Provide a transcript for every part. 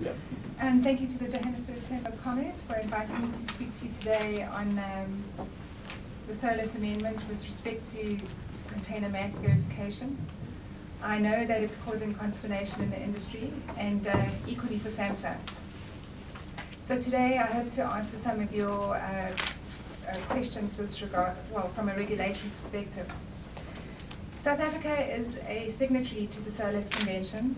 Yeah. And thank you to the Johannesburg Chamber of Commerce for inviting me to speak to you today on the Solas amendment with respect to container mass verification. I know that it's causing consternation in the industry and equally for Samsa. So today I hope to answer some of your questions with regard, well, from a regulatory perspective. South Africa is a signatory to the Solas Convention,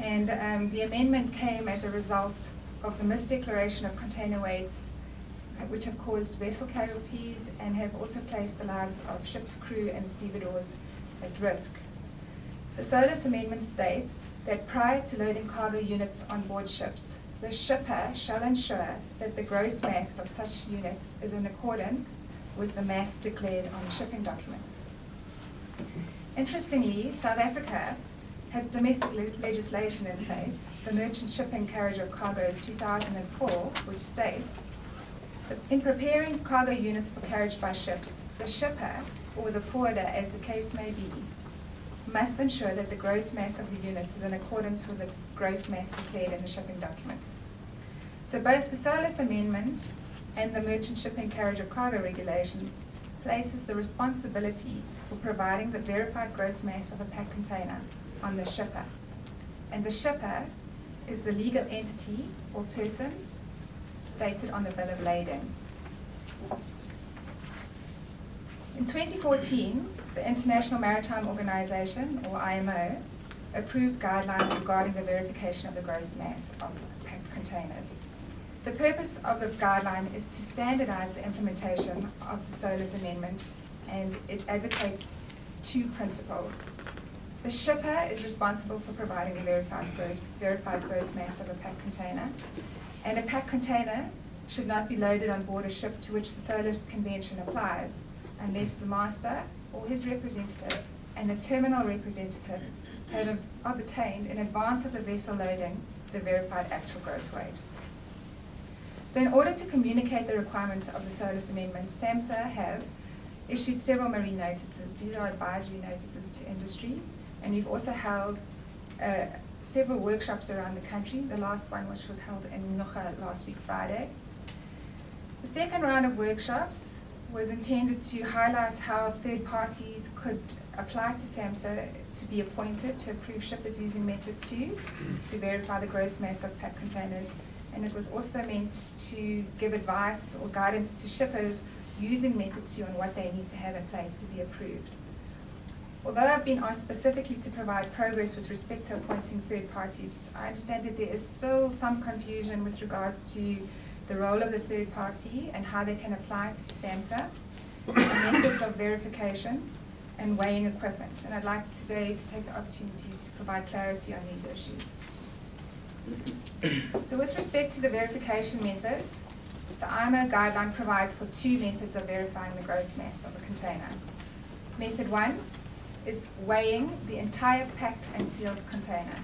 and the amendment came as a result of the misdeclaration of container weights, which have caused vessel casualties and have also placed the lives of ship's crew and stevedores at risk. The Solas amendment states that prior to loading cargo units on board ships, the shipper shall ensure that the gross mass of such units is in accordance with the mass declared on the shipping documents. Interestingly, South Africa has domestic legislation in place, the Merchant Shipping Carriage of Cargoes 2004, which states that in preparing cargo units for carriage by ships, the shipper, or the forwarder as the case may be, must ensure that the gross mass of the units is in accordance with the gross mass declared in the shipping documents. So both the Solas Amendment and the Merchant Shipping Carriage of Cargo regulations places the responsibility for providing the verified gross mass of a packed container on the shipper. And the shipper is the legal entity or person stated on the bill of lading. In 2014, the International Maritime Organisation, or IMO, approved guidelines regarding the verification of the gross mass of packed containers. The purpose of the guideline is to standardize the implementation of the Solas Amendment, and it advocates two principles. The shipper is responsible for providing the verified gross mass of a packed container, and a packed container should not be loaded on board a ship to which the Solas Convention applies unless the master or his representative and the terminal representative have obtained in advance of the vessel loading the verified actual gross weight. So in order to communicate the requirements of the Solas Amendment, Samsa have issued several marine notices. These are advisory notices to industry, and we've also held several workshops around the country, the last one which was held in Nocha last week Friday. The second round of workshops was intended to highlight how third parties could apply to Samsa to be appointed to approve shippers using Method 2 to verify the gross mass of packed containers. And it was also meant to give advice or guidance to shippers using Method 2 on what they need to have in place to be approved. Although I've been asked specifically to provide progress with respect to appointing third parties, I understand that there is still some confusion with regards to the role of the third party and how they can apply to SAMSA, the methods of verification, and weighing equipment. And I'd like today to take the opportunity to provide clarity on these issues. So with respect to the verification methods, the IMO guideline provides for two methods of verifying the gross mass of a container. Method 1 is weighing the entire packed and sealed container.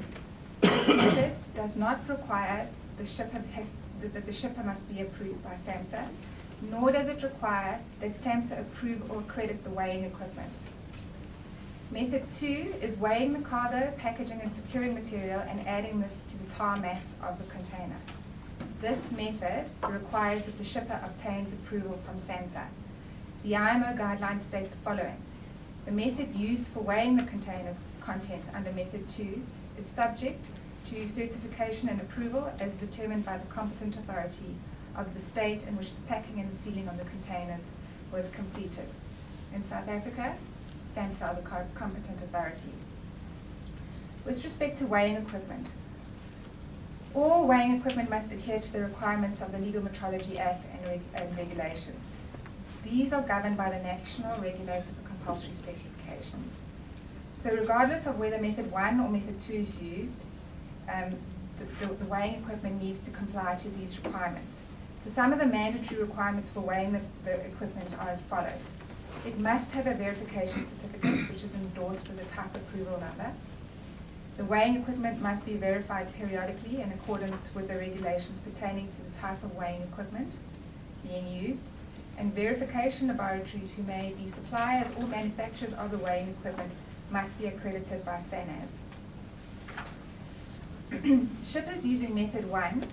This method does not require that the shipper must be approved by SAMSA, nor does it require that SAMSA approve or accredit the weighing equipment. Method 2 is weighing the cargo, packaging, and securing material and adding this to the tar mass of the container. This method requires that the shipper obtains approval from SAMSA. The IMO guidelines state the following. The method used for weighing the container's contents under Method 2 is subject to certification and approval as determined by the competent authority of the state in which the packing and sealing of the containers was completed. In South Africa, SAMSA are the competent authority. With respect to weighing equipment, all weighing equipment must adhere to the requirements of the Legal Metrology Act and regulations. These are governed by the National Regulator for Compulsory Specifications. So regardless of whether Method 1 or Method 2 is used, the weighing equipment needs to comply to these requirements. So some of the mandatory requirements for weighing the equipment are as follows. It must have a verification certificate, which is endorsed with a type approval number. The weighing equipment must be verified periodically in accordance with the regulations pertaining to the type of weighing equipment being used. And verification laboratories who may be suppliers or manufacturers of the weighing equipment must be accredited by SANAS. Shippers using method 1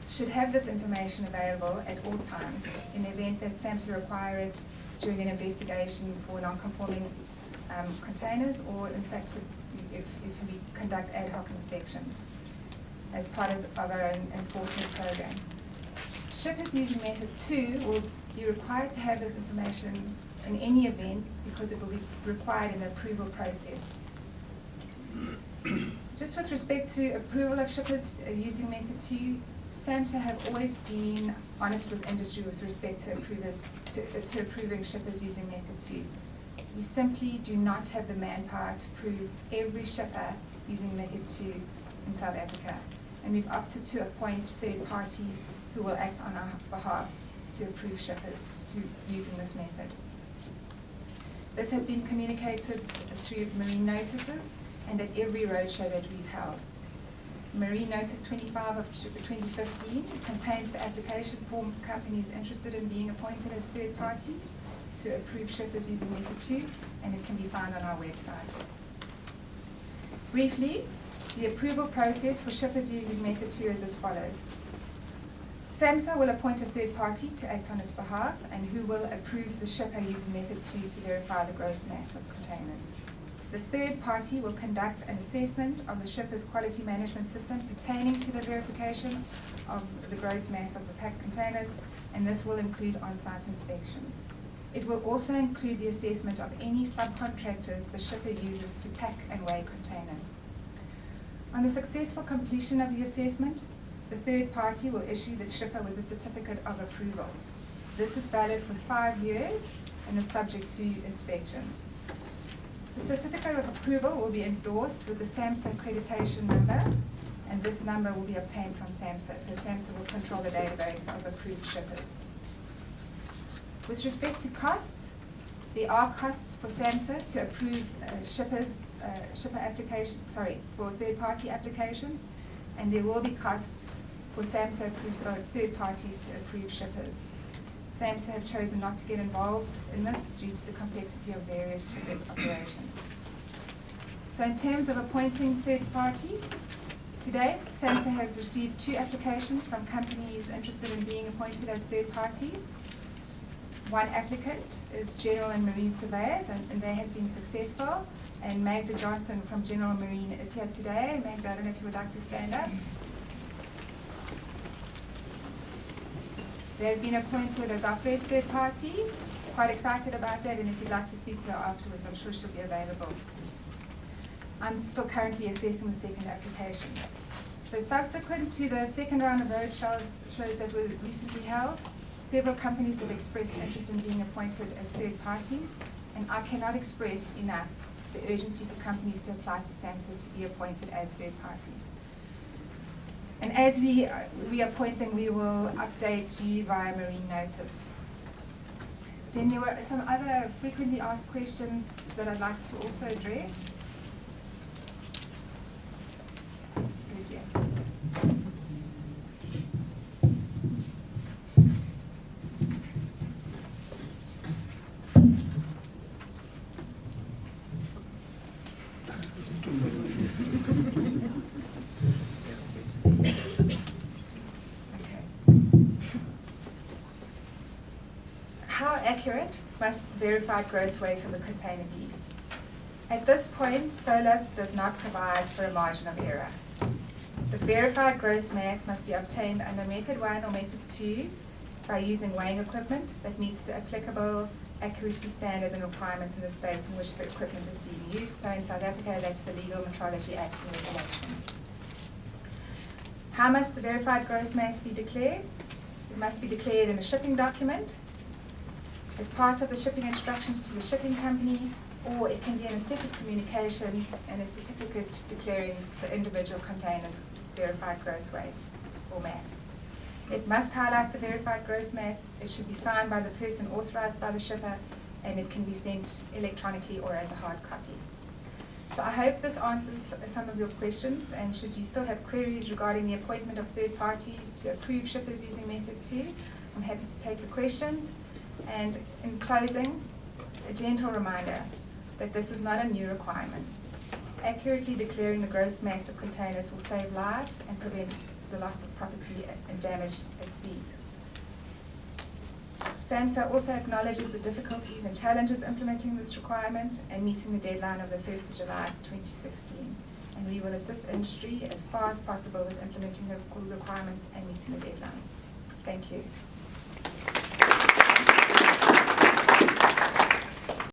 should have this information available at all times in the event that Samsa require it during an investigation for non-conforming containers, or in fact if we conduct ad hoc inspections as part of our enforcement program. Shippers using method 2 will be required to have this information in any event because it will be required in the approval process. Just with respect to approval of shippers using method 2, Samsa have always been honest with industry with respect to approving shippers using method 2. We simply do not have the manpower to approve every shipper using method 2 in South Africa, and we've opted to appoint third parties who will act on our behalf to approve shippers using this method. This has been communicated through marine notices and at every roadshow that we've held. Marine Notice 25 of 2015 contains the application form for companies interested in being appointed as third parties to approve shippers using method 2, and it can be found on our website. Briefly, the approval process for shippers using method 2 is as follows. Samsa will appoint a third party to act on its behalf and who will approve the shipper using method 2 to verify the gross mass of containers. The third party will conduct an assessment of the shipper's quality management system pertaining to the verification of the gross mass of the packed containers, and this will include on-site inspections. It will also include the assessment of any subcontractors the shipper uses to pack and weigh containers. On the successful completion of the assessment, the third party will issue the shipper with a certificate of approval. This is valid for 5 years and is subject to inspections. The certificate of approval will be endorsed with the Samsa accreditation number, and this number will be obtained from Samsa, so Samsa will control the database of approved shippers. With respect to costs, there are costs for Samsa to approve for third-party applications, and there will be costs for Samsa approved third parties to approve shippers. Samsa have chosen not to get involved in this due to the complexity of various shippers' operations. So in terms of appointing third parties, to date, Samsa have received 2 applications from companies interested in being appointed as third parties. One applicant is General and Marine Surveyors, and they have been successful. And Magda Johnson from General Marine is here today. Magda, I don't know if you would like to stand up. They've been appointed as our first third party. Quite excited about that, and if you'd like to speak to her afterwards, I'm sure she'll be available. I'm still currently assessing the second applications. So subsequent to the second round of roadshows that were recently held, several companies have expressed interest in being appointed as third parties, and I cannot express enough the urgency for companies to apply to Samsa to be appointed as third parties. And as we appoint them, we will update you via marine notice. Then there were some other frequently asked questions that I'd like to also address. Good, yeah. How accurate must the verified gross weight of the container be? At this point, Solas does not provide for a margin of error. The verified gross mass must be obtained under method 1 or method 2 by using weighing equipment that meets the applicable accuracy standards and requirements in the states in which the equipment is being used. So in South Africa, that's the Legal Metrology Act and regulations. How must the verified gross mass be declared? It must be declared in a shipping document, as part of the shipping instructions to the shipping company, or it can be in a separate communication and a certificate declaring the individual container's verified gross weight or mass. It must highlight the verified gross mass. It should be signed by the person authorized by the shipper, and it can be sent electronically or as a hard copy. So I hope this answers some of your questions, and should you still have queries regarding the appointment of third parties to approve shippers using method 2, I'm happy to take the questions. And in closing, a gentle reminder that this is not a new requirement. accurately declaring the gross mass of containers will save lives and prevent the loss of property and damage at sea. Samsa also acknowledges the difficulties and challenges implementing this requirement and meeting the deadline of the 1st of July 2016. And we will assist industry as far as possible with implementing the requirements and meeting the deadlines. Thank you.